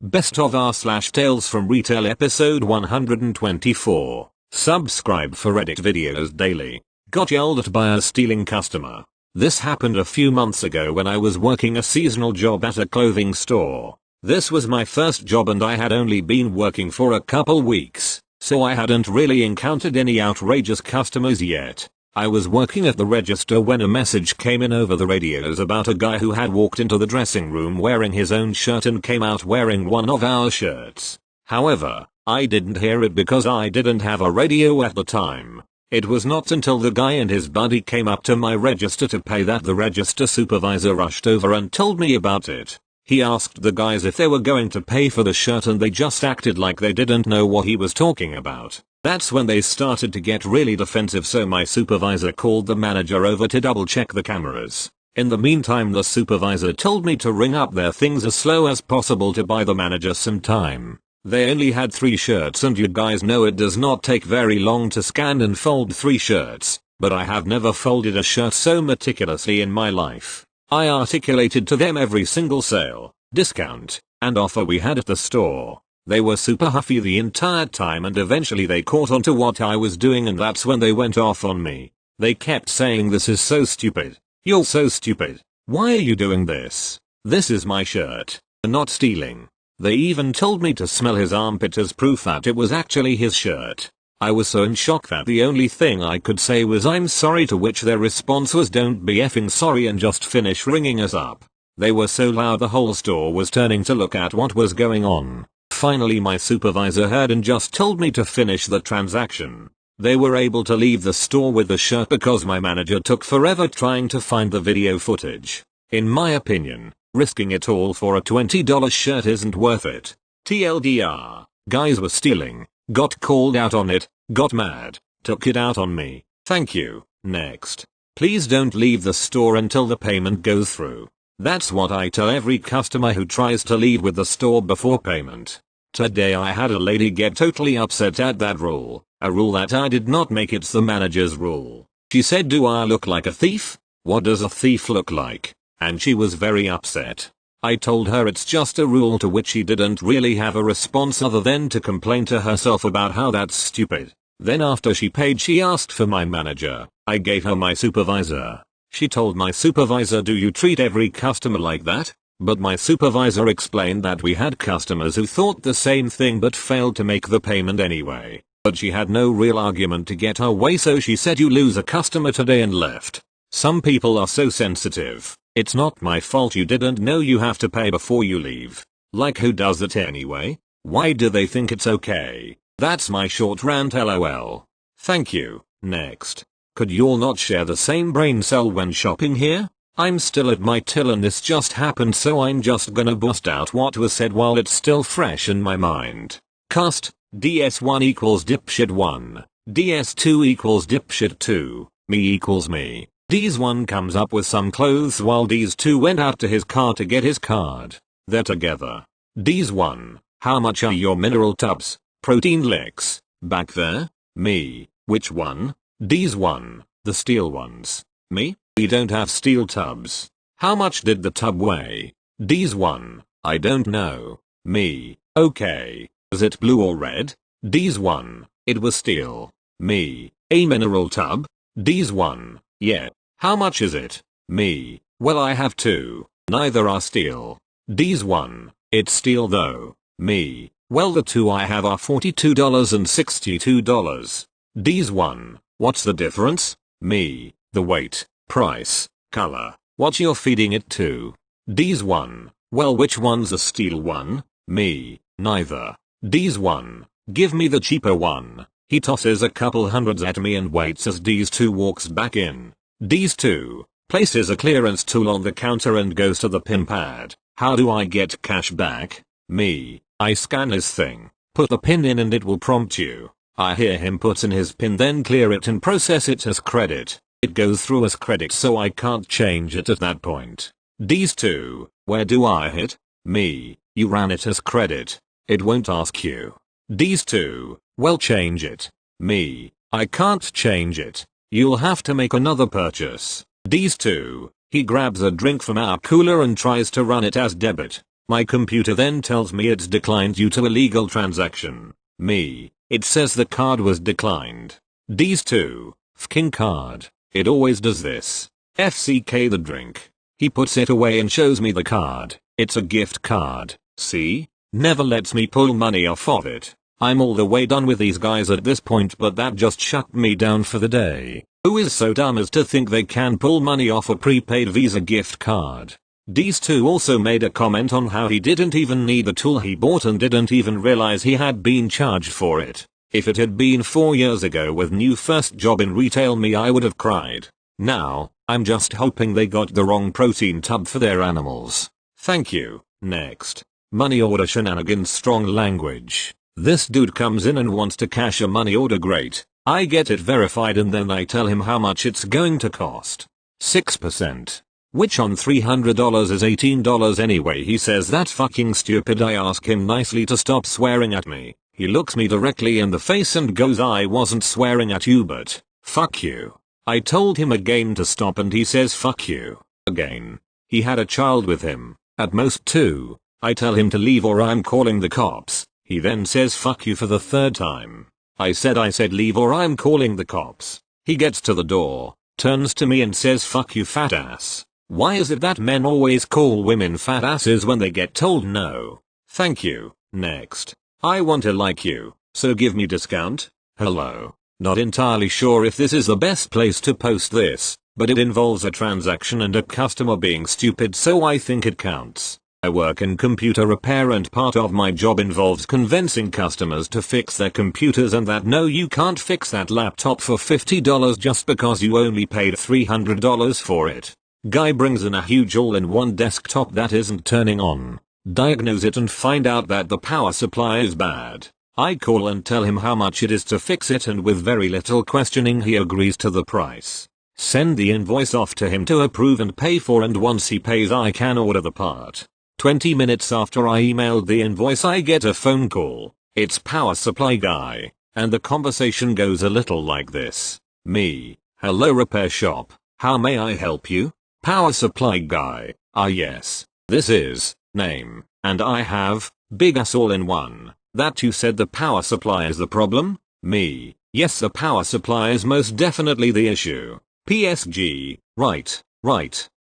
Best of R / Tales from Retail episode 124. Subscribe for Reddit videos daily. Got yelled at by a stealing customer. This happened a few months ago when I was working a seasonal job at a clothing store. This was my first job and I had only been working for a couple weeks, so I hadn't really encountered any outrageous customers yet. I was working at the register when a message came in over the radios about a guy who had walked into the dressing room wearing his own shirt and came out wearing one of our shirts. However, I didn't hear it because I didn't have a radio at the time. It was not until the guy and his buddy came up to my register to pay that the register supervisor rushed over and told me about it. He asked the guys if they were going to pay for the shirt and they just acted like they didn't know what he was talking about. That's when they started to get really defensive, so my supervisor called the manager over to double check the cameras. In the meantime, the supervisor told me to ring up their things as slow as possible to buy the manager some time. They only had 3 shirts and you guys know it does not take very long to scan and fold 3 shirts, but I have never folded a shirt so meticulously in my life. I articulated to them every single sale, discount, and offer we had at the store. They were super huffy the entire time and eventually they caught on to what I was doing and that's when they went off on me. They kept saying, "This is so stupid. You're so stupid. Why are you doing this? This is my shirt. Not stealing." They even told me to smell his armpit as proof that it was actually his shirt. I was so in shock that the only thing I could say was "I'm sorry," to which their response was "Don't be effing sorry and just finish ringing us up." They were so loud the whole store was turning to look at what was going on. Finally my supervisor heard and just told me to finish the transaction. They were able to leave the store with the shirt because my manager took forever trying to find the video footage. In my opinion, risking it all for a $20 shirt isn't worth it. TLDR, guys were stealing, got called out on it, got mad, took it out on me. Thank you. Next. Please don't leave the store until the payment goes through. That's what I tell every customer who tries to leave with the store before payment. Today I had a lady get totally upset at that rule, a rule that I did not make, it's the manager's rule. She said, "Do I look like a thief? What does a thief look like?" And she was very upset. I told her it's just a rule, to which she didn't really have a response other than to complain to herself about how that's stupid. Then after she paid she asked for my manager. I gave her my supervisor. She told my supervisor, "Do you treat every customer like that?" But my supervisor explained that we had customers who thought the same thing but failed to make the payment anyway. But she had no real argument to get her way, so she said, "You lose a customer today," and left. Some people are so sensitive. It's not my fault you didn't know you have to pay before you leave. Like, who does that anyway? Why do they think it's okay? That's my short rant, lol. Thank you. Next. Could y'all not share the same brain cell when shopping here? I'm still at my till and this just happened, so I'm just gonna bust out what was said while it's still fresh in my mind. Cast, DS1 equals dipshit 1, DS2 equals dipshit 2, me equals me. DS1 comes up with some clothes while DS2 went out to his car to get his card. They're together. DS1, how much are your mineral tubs, protein licks, back there? Me, which one? DS1, the steel ones. Me, we don't have steel tubs. How much did the tub weigh? DS1, I don't know. Me, okay. Was it blue or red? DS1, it was steel. Me, a mineral tub? DS1, yeah. How much is it? Me, well I have 2. Neither are steel. DS1, it's steel though. Me, well the 2 I have are $42 and $62. DS1, what's the difference? Me, the weight, price, color, what you're feeding it to. DS1, well which one's a steel one? Me, neither. DS1, give me the cheaper one. He tosses a couple hundreds at me and waits as DS2 walks back in. DS2, places a clearance tool on the counter and goes to the pin pad. How do I get cash back? Me, I scan his thing, put the pin in and it will prompt you. I hear him put in his pin, then clear it and process it as credit. It goes through as credit, so I can't change it at that point. DS2, where do I hit? Me, you ran it as credit. It won't ask you. DS2, well change it. Me, I can't change it. You'll have to make another purchase. DS2, he grabs a drink from our cooler and tries to run it as debit. My computer then tells me it's declined due to illegal transaction. Me. It says the card was declined. D's 2. Fking card. It always does this. FCK the drink. He puts it away and shows me the card. It's a gift card. See? Never lets me pull money off of it. I'm all the way done with these guys at this point, but that just shut me down for the day. Who is so dumb as to think they can pull money off a prepaid Visa gift card? D's 2 also made a comment on how he didn't even need the tool he bought and didn't even realize he had been charged for it. If it had been 4 years ago with new first job in retail me, I would have cried. Now, I'm just hoping they got the wrong protein tub for their animals. Thank you. Next. Money order shenanigans strong language. This dude comes in and wants to cash a money order. Great. I get it verified and then I tell him how much it's going to cost. 6%. Which on $300 is $18 anyway. He says that's fucking stupid. I ask him nicely to stop swearing at me. He looks me directly in the face and goes, I wasn't swearing at you, but fuck you. I told him again to stop and he says fuck you again. He had a child with him, at most 2. I tell him to leave or I'm calling the cops. He then says fuck you for the 3rd time. I said leave or I'm calling the cops. He gets to the door, turns to me and says fuck you fat ass. Why is it that men always call women fat asses when they get told no? Thank you. Next. I want to like you, so give me discount. Hello. Not entirely sure if this is the best place to post this, but it involves a transaction and a customer being stupid, so I think it counts. I work in computer repair and part of my job involves convincing customers to fix their computers and that no, you can't fix that laptop for $50 just because you only paid $300 for it. Guy brings in a huge all-in-one desktop that isn't turning on. Diagnose it and find out that the power supply is bad. I call and tell him how much it is to fix it and with very little questioning he agrees to the price. Send the invoice off to him to approve and pay for, and once he pays I can order the part. 20 minutes after I emailed the invoice I get a phone call. It's power supply guy, and the conversation goes a little like this. Me. Hello repair shop. How may I help you? Power supply guy. Yes. This is name, and I have big ass all in one. That you said the power supply is the problem? Me. Yes, the power supply is most definitely the issue. PSG. Right.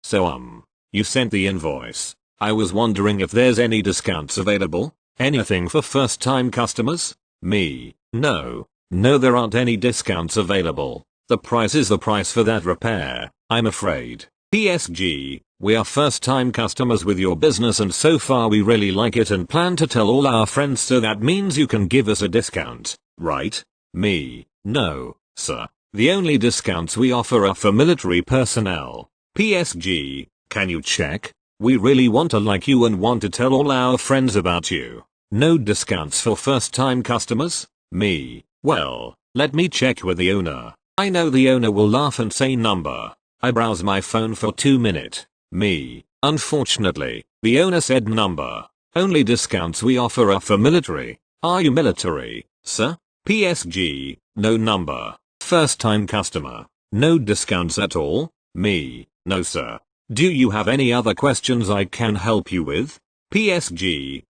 So you sent the invoice. I was wondering if there's any discounts available. Anything for first time customers? Me. No, there aren't any discounts available. The price is the price for that repair, I'm afraid. PSG. We are first time customers with your business and so far we really like it and plan to tell all our friends, so that means you can give us a discount, right? Me. No, sir. The only discounts we offer are for military personnel. PSG. Can you check? We really want to like you and want to tell all our friends about you. No discounts for first time customers? Me. Well, let me check with the owner. I know the owner will laugh and say number. I browse my phone for 2 minutes. Me. Unfortunately, the owner said number. Only discounts we offer are for military. Are you military, sir? PSG. No number. First time customer. No discounts at all? Me. No sir. Do you have any other questions I can help you with? PSG.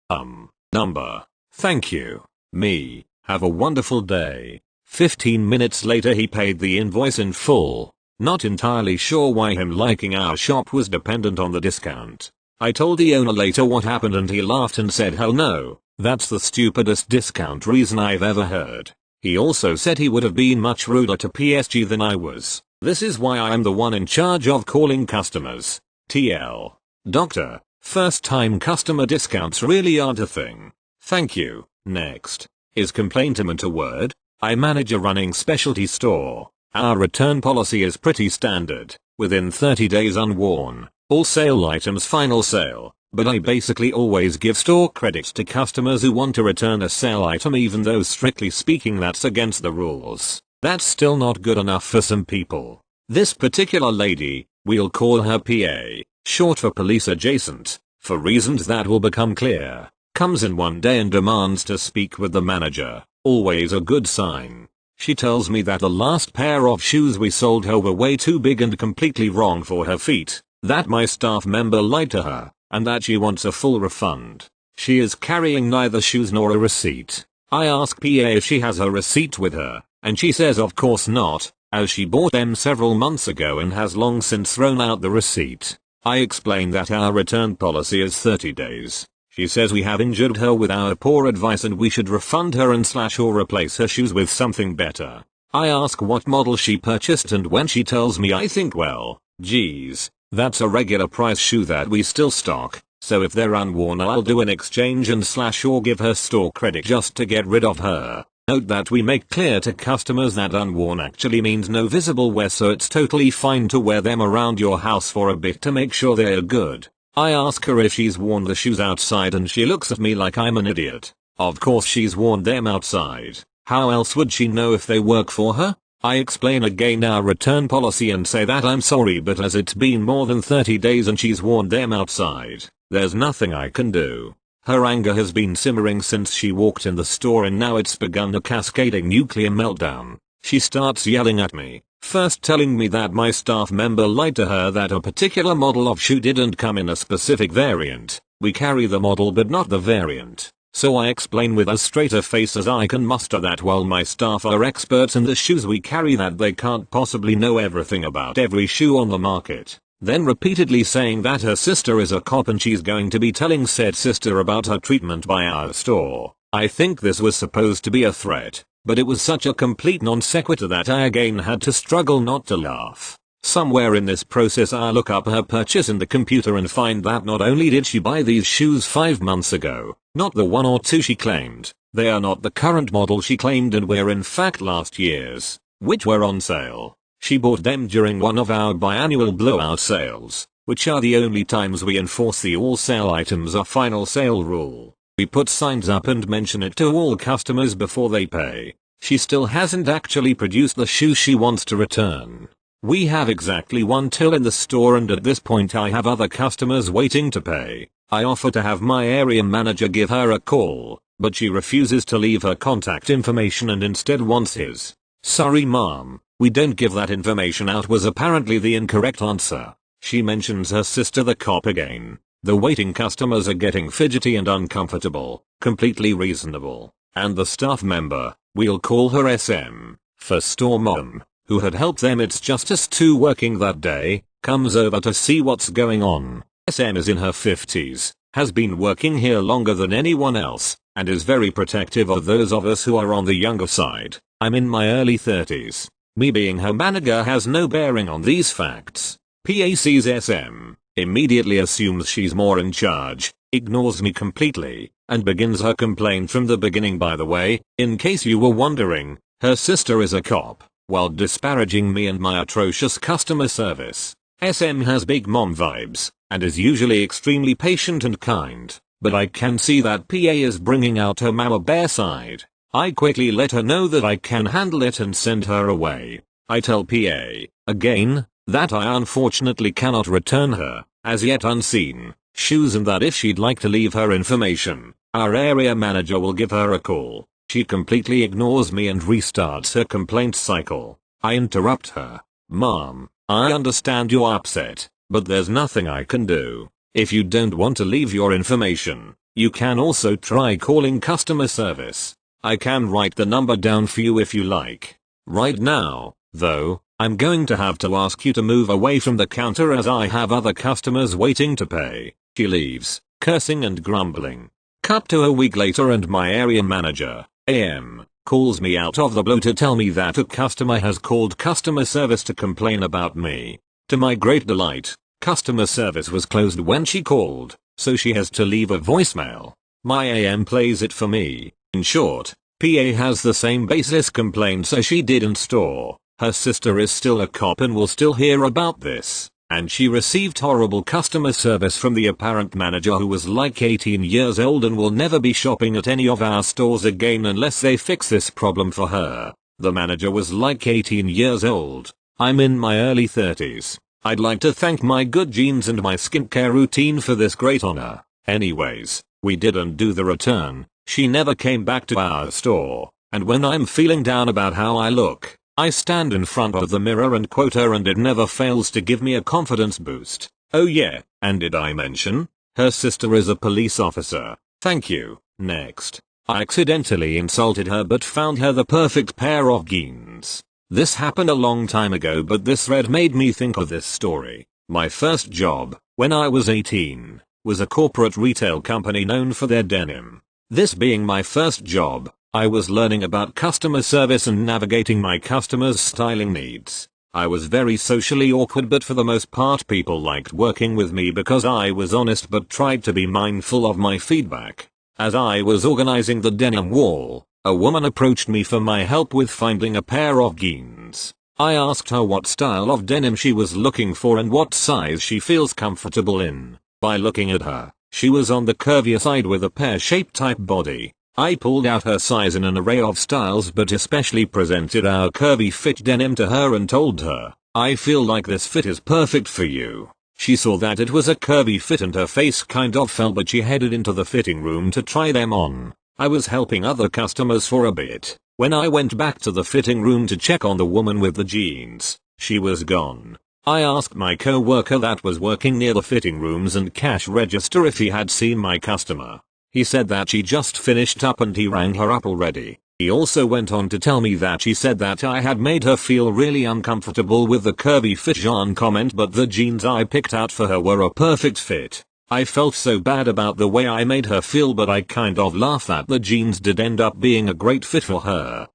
Number. Thank you. Me. Have a wonderful day. 15 minutes later he paid the invoice in full. Not entirely sure why him liking our shop was dependent on the discount. I told the owner later what happened and he laughed and said hell no, that's the stupidest discount reason I've ever heard. He also said he would have been much ruder to PSG than I was. This is why I'm the one in charge of calling customers. TL. Doctor, first time customer discounts really aren't a thing. Thank you. Next. Is complaintment a word? I manage a running specialty store. Our return policy is pretty standard, within 30 days unworn, all sale items final sale, but I basically always give store credits to customers who want to return a sale item, even though strictly speaking that's against the rules. That's still not good enough for some people. This particular lady, we'll call her PA, short for police adjacent, for reasons that will become clear, comes in one day and demands to speak with the manager, always a good sign. She tells me that the last pair of shoes we sold her were way too big and completely wrong for her feet, that my staff member lied to her, and that she wants a full refund. She is carrying neither shoes nor a receipt. I ask PA if she has a receipt with her, and she says of course not, as she bought them several months ago and has long since thrown out the receipt. I explain that our return policy is 30 days. She says we have injured her with our poor advice and we should refund her and or replace her shoes with something better. I ask what model she purchased, and when she tells me, I think, well, geez, that's a regular price shoe that we still stock, so if they're unworn I'll do an exchange and or give her store credit just to get rid of her. Note that we make clear to customers that unworn actually means no visible wear, so it's totally fine to wear them around your house for a bit to make sure they're good. I ask her if she's worn the shoes outside and she looks at me like I'm an idiot. Of course she's worn them outside. How else would she know if they work for her? I explain again our return policy and say that I'm sorry, but as it's been more than 30 days and she's worn them outside, there's nothing I can do. Her anger has been simmering since she walked in the store and now it's begun a cascading nuclear meltdown. She starts yelling at me, first telling me that my staff member lied to her that a particular model of shoe didn't come in a specific variant. We carry the model but not the variant. So I explain with as straight a face as I can muster that while my staff are experts in the shoes we carry, that they can't possibly know everything about every shoe on the market. Then repeatedly saying that her sister is a cop and she's going to be telling said sister about her treatment by our store. I think this was supposed to be a threat, but it was such a complete non sequitur that I again had to struggle not to laugh. Somewhere in this process I look up her purchase in the computer and find that not only did she buy these shoes 5 months ago, not the 1 or 2 she claimed, they are not the current model she claimed and were in fact last year's, which were on sale. She bought them during one of our biannual blowout sales, which are the only times we enforce the all sale items are final sale rule. We put signs up and mention it to all customers before they pay. She still hasn't actually produced the shoes she wants to return. We have exactly 1 till in the store and at this point I have other customers waiting to pay. I offer to have my area manager give her a call, but she refuses to leave her contact information and instead wants his. Sorry mom, we don't give that information out was apparently the incorrect answer. She mentions her sister the cop again. The waiting customers are getting fidgety and uncomfortable, completely reasonable. And the staff member, we'll call her SM, for store mom, who had helped them it's just us 2 working that day, comes over to see what's going on. SM is in her 50s, has been working here longer than anyone else, and is very protective of those of us who are on the younger side. I'm in my early 30s. Me being her manager has no bearing on these facts. PA sees SM, immediately assumes she's more in charge, ignores me completely, and begins her complaint from the beginning. By the way, in case you were wondering, her sister is a cop, while disparaging me and my atrocious customer service. SM has big mom vibes, and is usually extremely patient and kind, but I can see that PA is bringing out her mama bear side. I quickly let her know that I can handle it and send her away. I tell PA, again, that I unfortunately cannot return her, as yet unseen, shoes and that if she'd like to leave her information, our area manager will give her a call. She completely ignores me and restarts her complaint cycle. I interrupt her. Mom, I understand you're upset, but there's nothing I can do. If you don't want to leave your information, you can also try calling customer service. I can write the number down for you if you like. Right now, though, I'm going to have to ask you to move away from the counter as I have other customers waiting to pay. She leaves, cursing and grumbling. Cut to a week later and my area manager, AM, calls me out of the blue to tell me that a customer has called customer service to complain about me. To my great delight, customer service was closed when she called, so she has to leave a voicemail. My AM plays it for me. In short, PA has the same baseless complaints as she did in store. Her sister is still a cop and will still hear about this. And she received horrible customer service from the apparent manager who was like 18 years old and will never be shopping at any of our stores again unless they fix this problem for her. The manager was like 18 years old. I'm in my early 30s. I'd like to thank my good genes and my skincare routine for this great honor. Anyways, we didn't do the return. She never came back to our store. And when I'm feeling down about how I look, I stand in front of the mirror and quote her and it never fails to give me a confidence boost. Oh yeah, and did I mention? Her sister is a police officer. Thank you. Next. I accidentally insulted her but found her the perfect pair of jeans. This happened a long time ago, but this thread made me think of this story. My first job, when I was 18, was a corporate retail company known for their denim. This being my first job, I was learning about customer service and navigating my customers' styling needs. I was very socially awkward, but for the most part people liked working with me because I was honest but tried to be mindful of my feedback. As I was organizing the denim wall, a woman approached me for my help with finding a pair of jeans. I asked her what style of denim she was looking for and what size she feels comfortable in. By looking at her, she was on the curvier side with a pear-shaped type body. I pulled out her size in an array of styles but especially presented our curvy fit denim to her and told her, "I feel like this fit is perfect for you." She saw that it was a curvy fit and her face kind of fell, but she headed into the fitting room to try them on. I was helping other customers for a bit. When I went back to the fitting room to check on the woman with the jeans, she was gone. I asked my co-worker that was working near the fitting rooms and cash register if he had seen my customer. He said that she just finished up and he rang her up already. He also went on to tell me that she said that I had made her feel really uncomfortable with the curvy fit Jean comment, but the jeans I picked out for her were a perfect fit. I felt so bad about the way I made her feel, but I kind of laughed that the jeans did end up being a great fit for her.